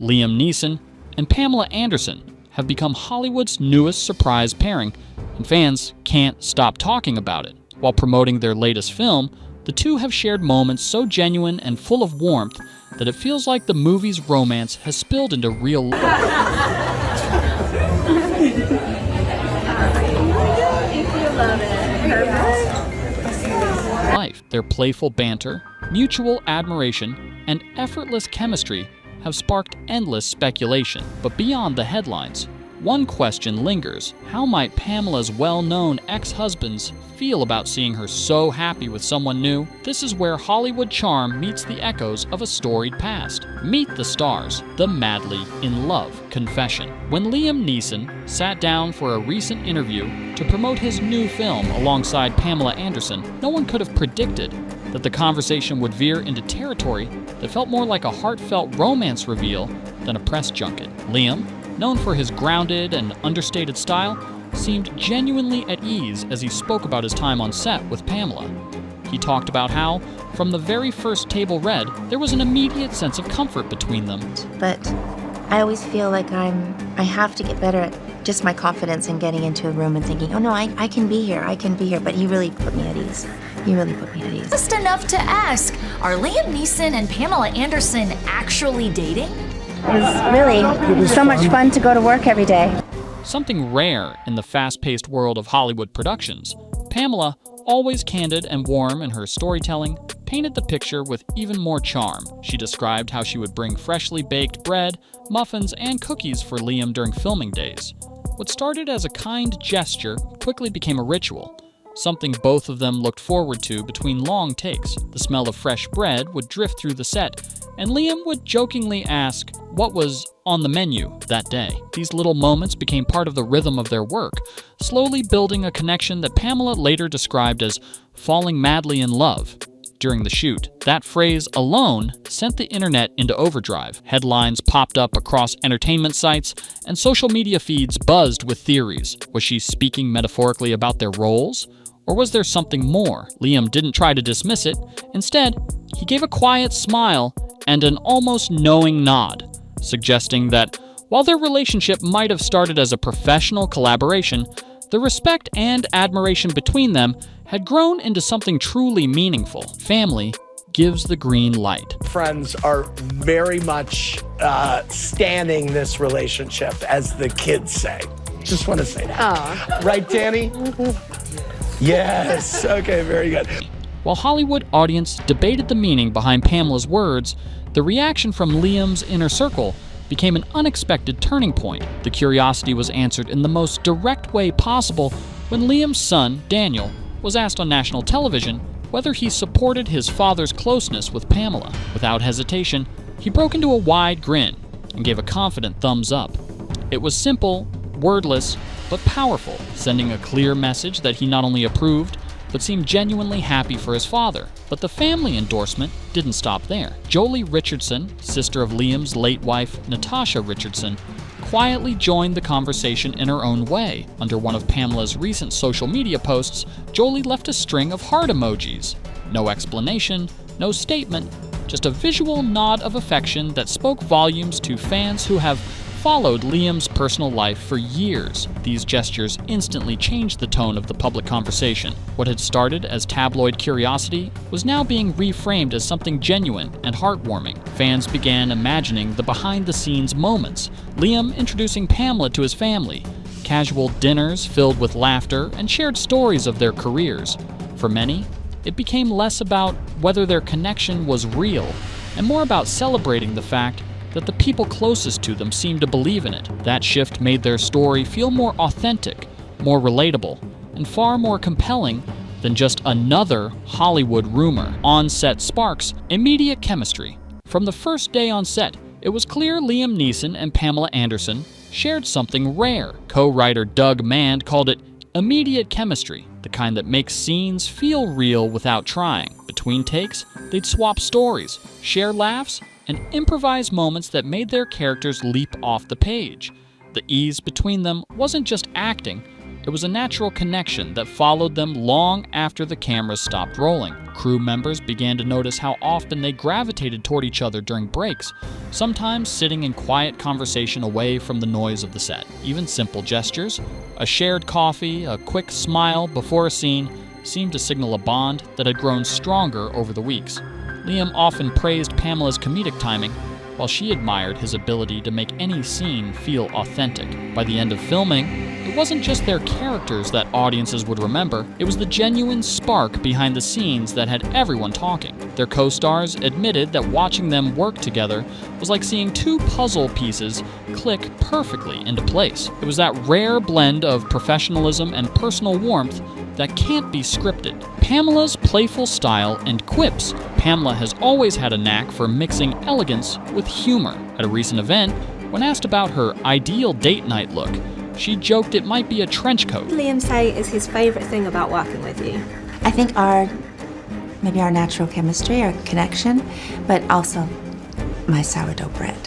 Liam Neeson and Pamela Anderson have become Hollywood's newest surprise pairing, and fans can't stop talking about it. While promoting their latest film, the two have shared moments so genuine and full of warmth that it feels like the movie's romance has spilled into real life. Their playful banter, mutual admiration, and effortless chemistry have sparked endless speculation. But beyond the headlines, one question lingers. How might Pamela's well-known ex-husbands feel about seeing her so happy with someone new? This is where Hollywood charm meets the echoes of a storied past. Meet the stars, the madly in love confession. When Liam Neeson sat down for a recent interview to promote his new film alongside Pamela Anderson, no one could have predicted that the conversation would veer into territory that felt more like a heartfelt romance reveal than a press junket. Liam, known for his grounded and understated style, seemed genuinely at ease as he spoke about his time on set with Pamela. He talked about how, from the very first table read, there was an immediate sense of comfort between them. But I always feel like I have to get better at just my confidence in getting into a room and thinking, oh no, I can be here, but he really put me at ease. Just enough to ask, are Liam Neeson and Pamela Anderson actually dating? It was so much fun to go to work every day. Something rare in the fast-paced world of Hollywood productions, Pamela, always candid and warm in her storytelling, painted the picture with even more charm. She described how she would bring freshly baked bread, muffins, and cookies for Liam during filming days. What started as a kind gesture quickly became a ritual, something both of them looked forward to between long takes. The smell of fresh bread would drift through the set, and Liam would jokingly ask what was on the menu that day. These little moments became part of the rhythm of their work, slowly building a connection that Pamela later described as falling madly in love. During the shoot, that phrase alone sent the internet into overdrive. Headlines popped up across entertainment sites, and social media feeds buzzed with theories. Was she speaking metaphorically about their roles? Or was there something more? Liam didn't try to dismiss it. Instead, he gave a quiet smile and an almost knowing nod, suggesting that while their relationship might have started as a professional collaboration, the respect and admiration between them had grown into something truly meaningful. Family gives the green light. Friends are very much standing this relationship, as the kids say. Just want to say that. Right, Danny? Yes. Okay, very good. While Hollywood audience debated the meaning behind Pamela's words, the reaction from Liam's inner circle became an unexpected turning point. The curiosity was answered in the most direct way possible when Liam's son, Daniel, was asked on national television whether he supported his father's closeness with Pamela. Without hesitation, he broke into a wide grin and gave a confident thumbs up. It was simple, wordless, but powerful, sending a clear message that he not only approved, but seemed genuinely happy for his father. But the family endorsement didn't stop there. Jolie Richardson, sister of Liam's late wife, Natasha Richardson, quietly joined the conversation in her own way. Under one of Pamela's recent social media posts, Jolie left a string of heart emojis. No explanation, no statement, just a visual nod of affection that spoke volumes to fans who have followed Liam's personal life for years. These gestures instantly changed the tone of the public conversation. What had started as tabloid curiosity was now being reframed as something genuine and heartwarming. Fans began imagining the behind-the-scenes moments, Liam introducing Pamela to his family, casual dinners filled with laughter and shared stories of their careers. For many, it became less about whether their connection was real and more about celebrating the fact that the people closest to them seemed to believe in it. That shift made their story feel more authentic, more relatable, and far more compelling than just another Hollywood rumor. On-set sparks immediate chemistry. From the first day on set, it was clear Liam Neeson and Pamela Anderson shared something rare. Co-writer Doug Mand called it immediate chemistry, the kind that makes scenes feel real without trying. Between takes, they'd swap stories, share laughs, and improvise moments that made their characters leap off the page. The ease between them wasn't just acting, It was a natural connection that followed them long after the cameras stopped rolling. Crew members began to notice how often they gravitated toward each other during breaks, sometimes sitting in quiet conversation away from the noise of the set. Even simple gestures, a shared coffee, a quick smile before a scene, seemed to signal a bond that had grown stronger over the weeks. Liam often praised Pamela's comedic timing, while she admired his ability to make any scene feel authentic. By the end of filming, it wasn't just their characters that audiences would remember, it was the genuine spark behind the scenes that had everyone talking. Their co-stars admitted that watching them work together was like seeing two puzzle pieces click perfectly into place. It was that rare blend of professionalism and personal warmth that can't be scripted. Pamela's playful style and quips. Pamela has always had a knack for mixing elegance with humor. At a recent event, when asked about her ideal date night look, she joked it might be a trench coat. Liam say is his favourite thing about working with you? I think maybe our natural chemistry, our connection, but also my sourdough bread.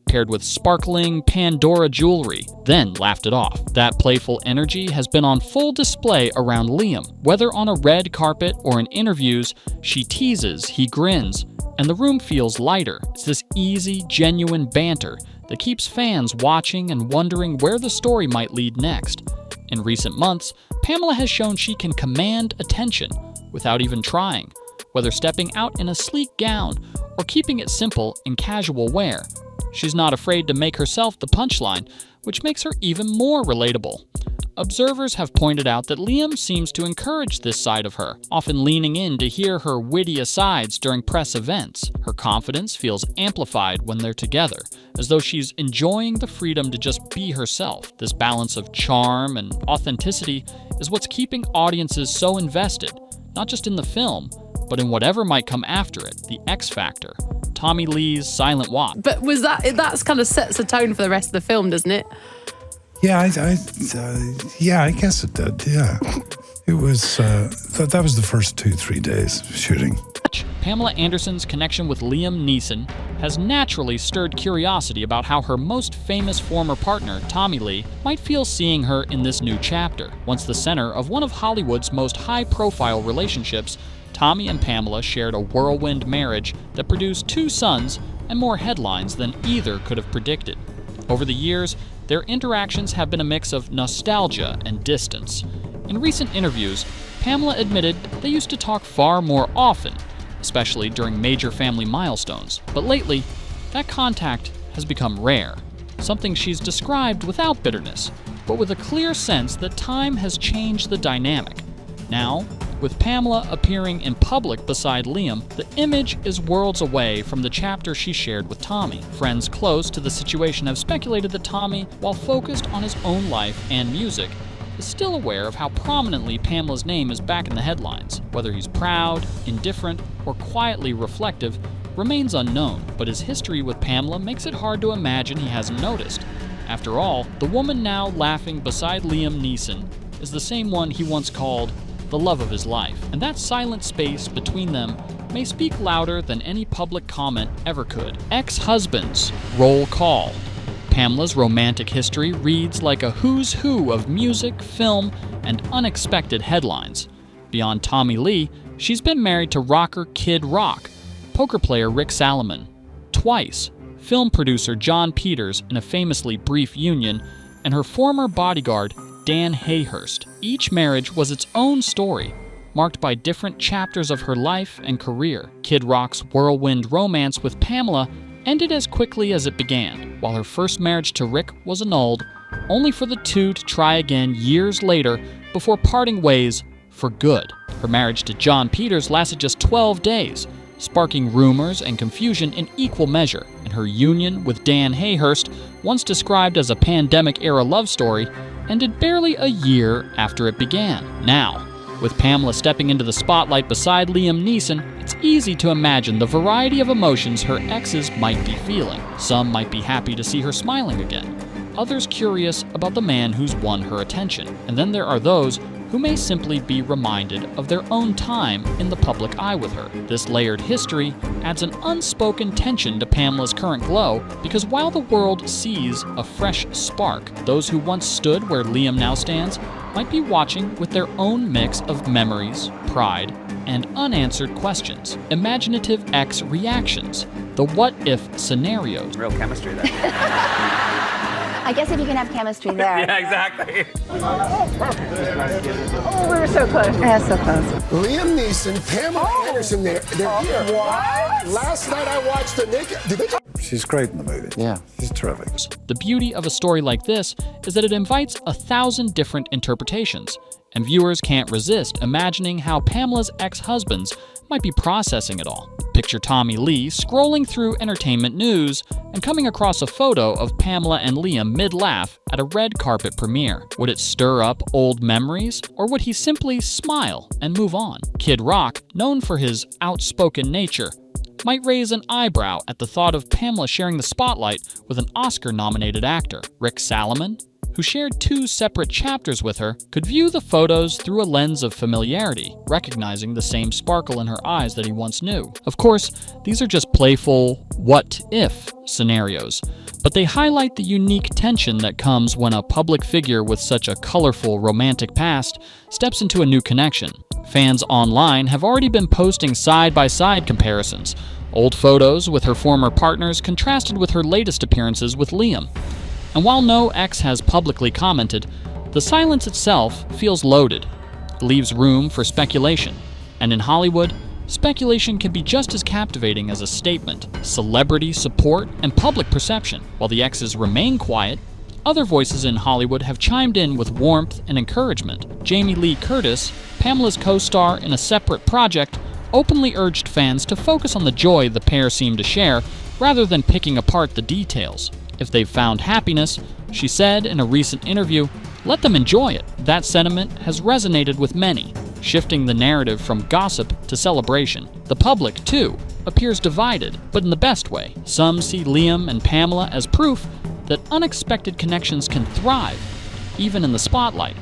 Paired with sparkling Pandora jewelry, then laughed it off. That playful energy has been on full display around Liam. Whether on a red carpet or in interviews, she teases, he grins, and the room feels lighter. It's this easy, genuine banter that keeps fans watching and wondering where the story might lead next. In recent months, Pamela has shown she can command attention without even trying, whether stepping out in a sleek gown or keeping it simple in casual wear. She's not afraid to make herself the punchline, which makes her even more relatable. Observers have pointed out that Liam seems to encourage this side of her, often leaning in to hear her witty asides during press events. Her confidence feels amplified when they're together, as though she's enjoying the freedom to just be herself. This balance of charm and authenticity is what's keeping audiences so invested, not just in the film, but in whatever might come after it, the X Factor. Tommy Lee's Silent Walk. But that's kind of sets a tone for the rest of the film, doesn't it? Yeah, I guess it did. Yeah, it was. That was the first 2-3 days of shooting. Pamela Anderson's connection with Liam Neeson has naturally stirred curiosity about how her most famous former partner, Tommy Lee, might feel seeing her in this new chapter. Once the center of one of Hollywood's most high-profile relationships, Tommy and Pamela shared a whirlwind marriage that produced 2 sons and more headlines than either could have predicted. Over the years, their interactions have been a mix of nostalgia and distance. In recent interviews, Pamela admitted they used to talk far more often, especially during major family milestones. But lately, that contact has become rare, something she's described without bitterness, but with a clear sense that time has changed the dynamic. Now, with Pamela appearing in public beside Liam, the image is worlds away from the chapter she shared with Tommy. Friends close to the situation have speculated that Tommy, while focused on his own life and music, is still aware of how prominently Pamela's name is back in the headlines. Whether he's proud, indifferent, or quietly reflective remains unknown, but his history with Pamela makes it hard to imagine he hasn't noticed. After all, the woman now laughing beside Liam Neeson is the same one he once called the love of his life, and that silent space between them may speak louder than any public comment ever could. Ex-husbands, roll call. Pamela's romantic history reads like a who's who of music, film, and unexpected headlines. Beyond Tommy Lee, she's been married to rocker Kid Rock, poker player Rick Salomon, twice, film producer John Peters in a famously brief union, and her former bodyguard Dan Hayhurst. Each marriage was its own story, marked by different chapters of her life and career. Kid Rock's whirlwind romance with Pamela ended as quickly as it began, while her first marriage to Rick was annulled, only for the two to try again years later before parting ways for good. Her marriage to John Peters lasted just 12 days, sparking rumors and confusion in equal measure, and her union with Dan Hayhurst, once described as a pandemic-era love story, ended barely a year after it began. Now, with Pamela stepping into the spotlight beside Liam Neeson, it's easy to imagine the variety of emotions her exes might be feeling. Some might be happy to see her smiling again, others curious about the man who's won her attention, and then there are those who may simply be reminded of their own time in the public eye with her. This layered history adds an unspoken tension to Pamela's current glow, because while the world sees a fresh spark, those who once stood where Liam now stands might be watching with their own mix of memories, pride, and unanswered questions. Imaginative X reactions, the what-if scenarios. Real chemistry there. I guess if you can have chemistry there. Yeah, exactly. Oh, we were so close. Yeah, so close. Liam Neeson, Pamela Anderson, they're here. What? Last night I watched the naked. She's great in the movie. Yeah. She's terrific. The beauty of a story like this is that it invites 1,000 different interpretations, and viewers can't resist imagining how Pamela's ex-husbands might be processing it all. Picture Tommy Lee scrolling through entertainment news and coming across a photo of Pamela and Liam mid-laugh at a red carpet premiere. Would it stir up old memories, or would he simply smile and move on? Kid Rock, known for his outspoken nature, might raise an eyebrow at the thought of Pamela sharing the spotlight with an Oscar-nominated actor. Rick Salomon, who shared 2 separate chapters with her, could view the photos through a lens of familiarity, recognizing the same sparkle in her eyes that he once knew. Of course, these are just playful what-if scenarios, but they highlight the unique tension that comes when a public figure with such a colorful, romantic past steps into a new connection. Fans online have already been posting side-by-side comparisons, old photos with her former partners contrasted with her latest appearances with Liam. And while no ex has publicly commented, the silence itself feels loaded. It leaves room for speculation. And in Hollywood, speculation can be just as captivating as a statement, celebrity support, and public perception. While the exes remain quiet, other voices in Hollywood have chimed in with warmth and encouragement. Jamie Lee Curtis, Pamela's co-star in a separate project, openly urged fans to focus on the joy the pair seem to share rather than picking apart the details. If they've found happiness, she said in a recent interview, let them enjoy it. That sentiment has resonated with many, shifting the narrative from gossip to celebration. The public, too, appears divided, but in the best way. Some see Liam and Pamela as proof that unexpected connections can thrive, even in the spotlight.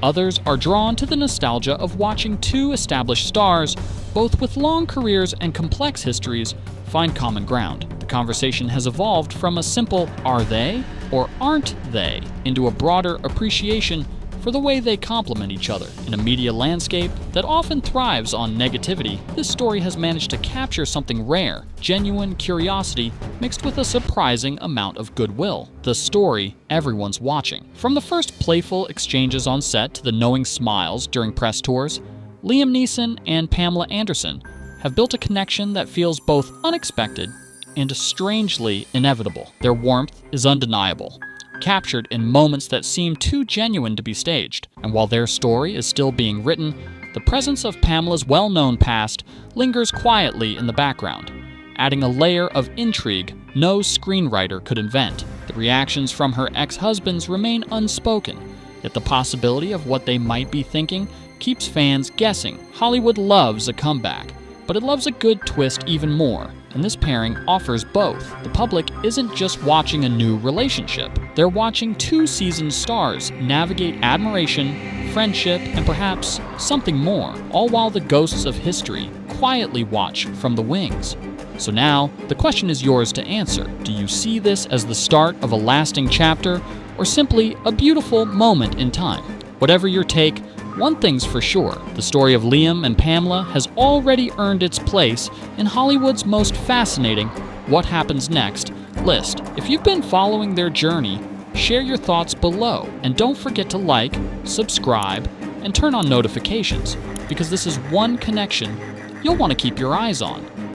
Others are drawn to the nostalgia of watching 2 established stars, both with long careers and complex histories, find common ground. The conversation has evolved from a simple "are they" or "aren't they" into a broader appreciation for the way they complement each other. In a media landscape that often thrives on negativity, this story has managed to capture something rare, genuine curiosity mixed with a surprising amount of goodwill. The story everyone's watching. From the first playful exchanges on set to the knowing smiles during press tours, Liam Neeson and Pamela Anderson have built a connection that feels both unexpected and strangely inevitable. Their warmth is undeniable, captured in moments that seem too genuine to be staged. And while their story is still being written, the presence of Pamela's well-known past lingers quietly in the background, adding a layer of intrigue no screenwriter could invent. The reactions from her ex-husbands remain unspoken, yet the possibility of what they might be thinking keeps fans guessing. Hollywood loves a comeback, but it loves a good twist even more, and this pairing offers both. The public isn't just watching a new relationship, they're watching 2 seasoned stars navigate admiration, friendship, and perhaps something more, all while the ghosts of history quietly watch from the wings. So now, the question is yours to answer. Do you see this as the start of a lasting chapter, or simply a beautiful moment in time? Whatever your take, one thing's for sure, the story of Liam and Pamela has already earned its place in Hollywood's most fascinating What Happens Next list. If you've been following their journey, share your thoughts below, and don't forget to like, subscribe, and turn on notifications, because this is one connection you'll want to keep your eyes on.